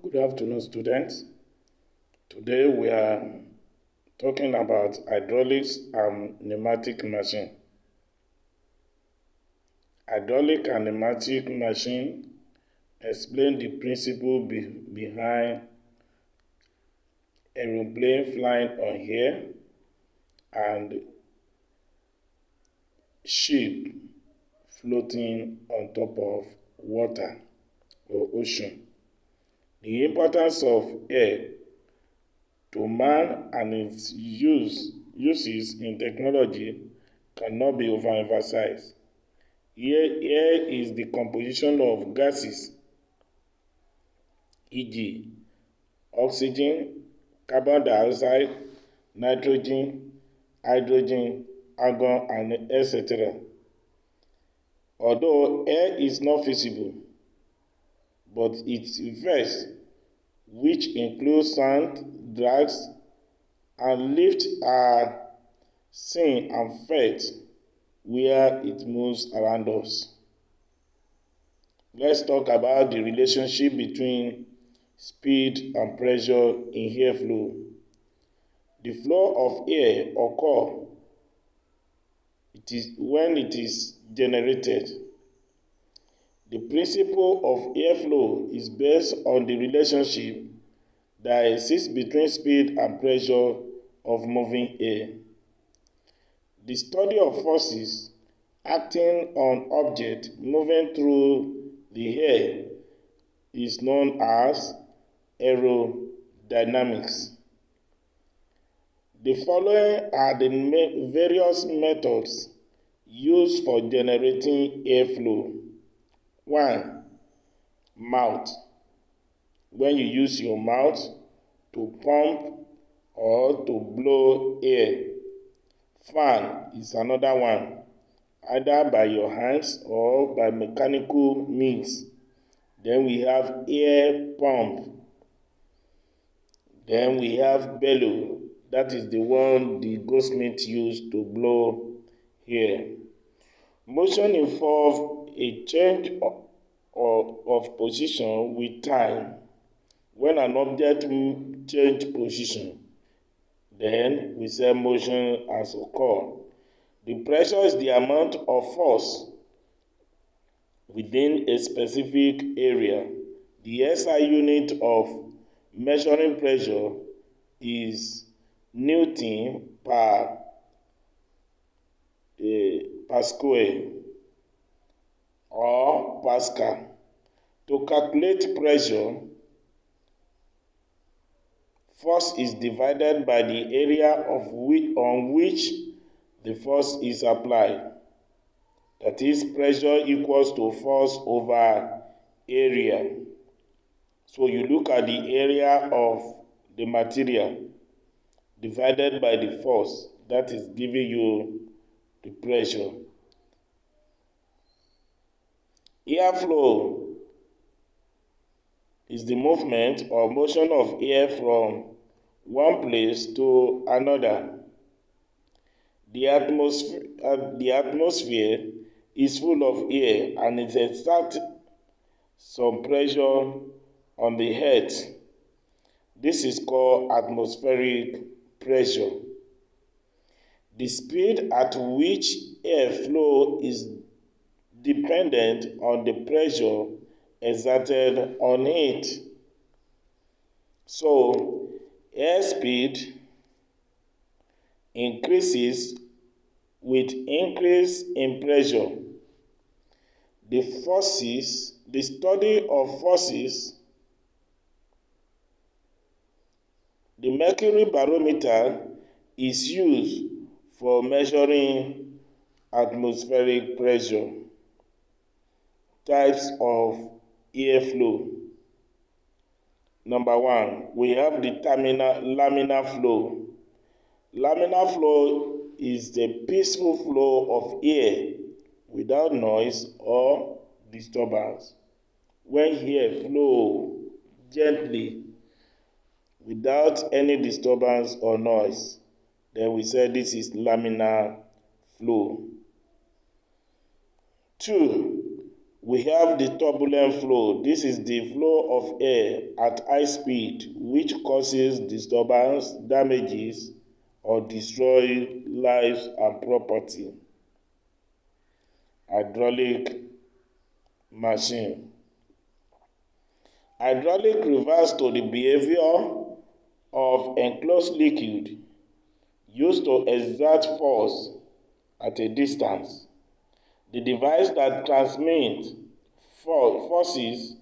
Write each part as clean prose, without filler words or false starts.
Good afternoon, students. Today we are talking about hydraulics and pneumatic machine. Hydraulic and pneumatic machine explain the principle behind aeroplane flying on air and ship floating on top of water or ocean. The importance of air to man and its uses in technology cannot be overemphasized. Air is the composition of gases, e.g., oxygen, carbon dioxide, nitrogen, hydrogen, argon, and etc. Although air is not visible, but its effects, which include sound, drags, and lift, are seen and felt where it moves around us. Let's talk about the relationship between speed and pressure in airflow. The flow of air occurs when it is generated. The principle of airflow is based on the relationship that exists between speed and pressure of moving air. The study of forces acting on objects moving through the air is known as aerodynamics. The following are the various methods used for generating airflow. 1. Mouth. When you use your mouth to pump or to blow air. Fan is another one, either by your hands or by mechanical means. Then we have air pump. Then we have bellow. That is the one the goldsmith used to blow air. Motion involves a change of position with time. When an object changes position, then we say motion has occurred. The pressure is the amount of force within a specific area. The SI unit of measuring pressure is Newton per square or Pascal. To calculate pressure, force is divided by the area on which the force is applied. That is, pressure equals to force over area. So you look at the area of the material divided by the force. That is giving you the pressure. Airflow is the movement or motion of air from one place to another. The atmosphere is full of air and it exerts some pressure on the earth. This is called atmospheric pressure. The speed at which air flows is dependent on the pressure exerted on it. So, air speed increases with increase in pressure. The study of forces, the mercury barometer is used for measuring atmospheric pressure. Types of airflow. Number 1, we have the laminar flow. Laminar flow is the peaceful flow of air without noise or disturbance. When air flows gently without any disturbance or noise, then we say this is laminar flow. 2, We have the turbulent flow. This is the flow of air at high speed, which causes disturbance, damages, or destroy lives and property. Hydraulic machine. Hydraulic refers to the behavior of enclosed liquid used to exert force at a distance. The device that transmits forces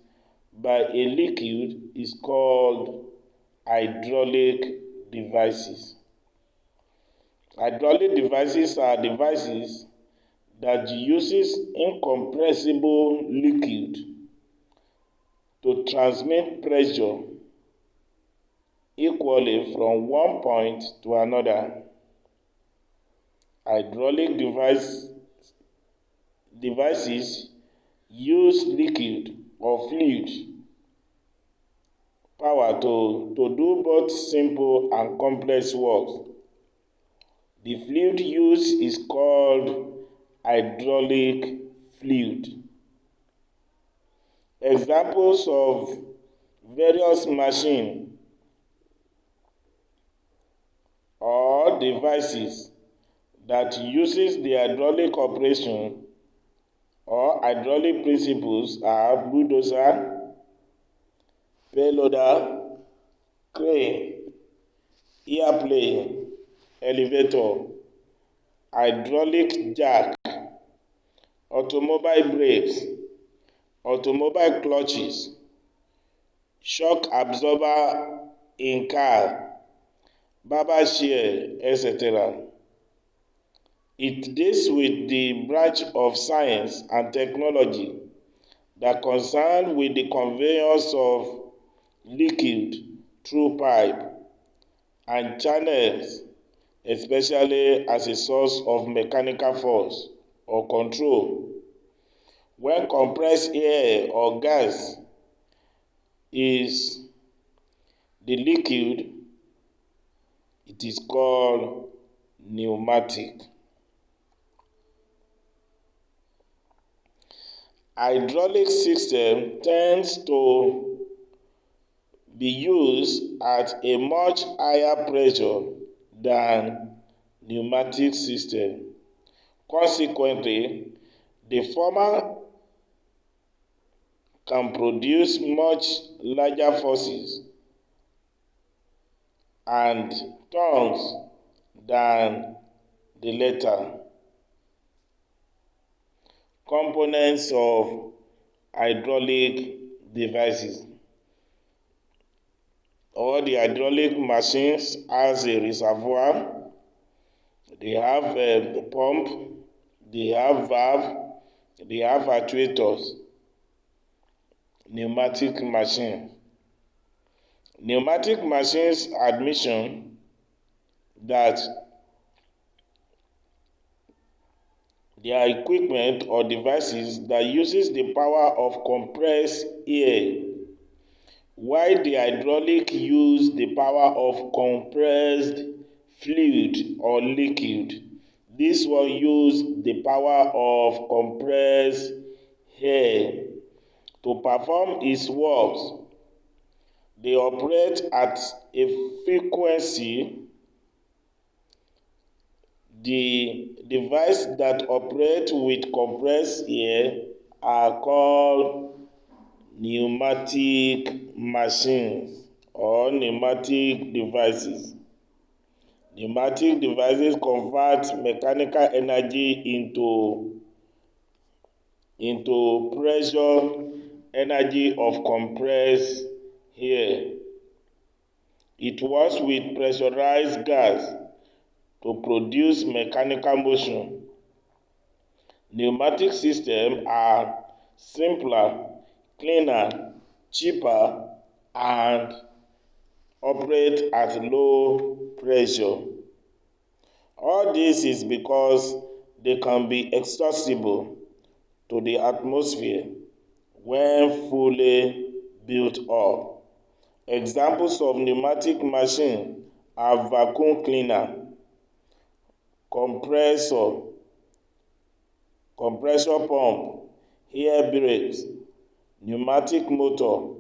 by a liquid is called hydraulic devices. Hydraulic devices are devices that uses incompressible liquid to transmit pressure equally from one point to another. Hydraulic devices use liquid or fluid power to do both simple and complex work. The fluid used is called hydraulic fluid. Examples of various machines or devices that uses the hydraulic operation or hydraulic principles are bulldozer, payloader, crane, airplane, elevator, hydraulic jack, automobile brakes, automobile clutches, shock absorber in car, barber shear, etc. It deals with the branch of science and technology that concern with the conveyance of liquid through pipe and channels, especially as a source of mechanical force or control. When compressed air or gas is the liquid, it is called pneumatic. Hydraulic system tends to be used at a much higher pressure than pneumatic system. Consequently, the former can produce much larger forces and torques than the latter. Components of hydraulic devices. All the hydraulic machines has a reservoir, they have a pump, they have valve, they have actuators. Pneumatic machine. Pneumatic machines admission that they are equipment or devices that uses the power of compressed air, while the hydraulic use the power of compressed fluid or liquid. This one use the power of compressed air to perform its works. They operate at a frequency. The device that operate with compressed air are called pneumatic machines or pneumatic devices. Pneumatic devices convert mechanical energy into pressure energy of compressed air. It works with pressurized gas to produce mechanical motion. Pneumatic systems are simpler, cleaner, cheaper, and operate at low pressure. All this is because they can be accessible to the atmosphere when fully built up. Examples of pneumatic machines are vacuum cleaner, compressor pump, air brakes, pneumatic motor,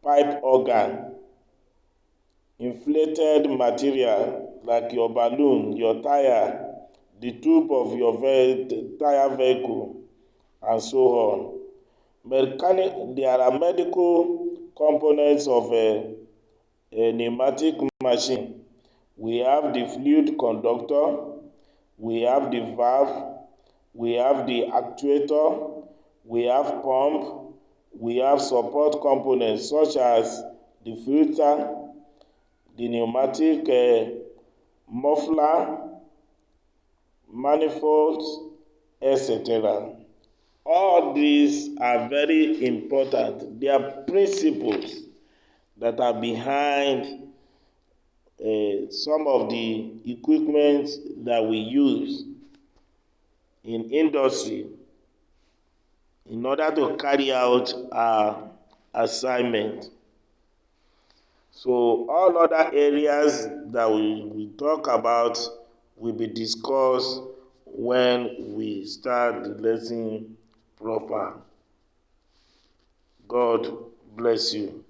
pipe organ, inflated material like your balloon, your tire, the tube of your tire vehicle, and so on. There are medical components of a pneumatic machine. We have the fluid conductor, we have the valve, we have the actuator, we have pump, we have support components such as the filter, the pneumatic muffler, manifolds, etc. All these are very important. They are principles that are behind some of the equipment that we use in industry in order to carry out our assignment. So all other areas that we talk about will be discussed when we start the lesson proper. God bless you.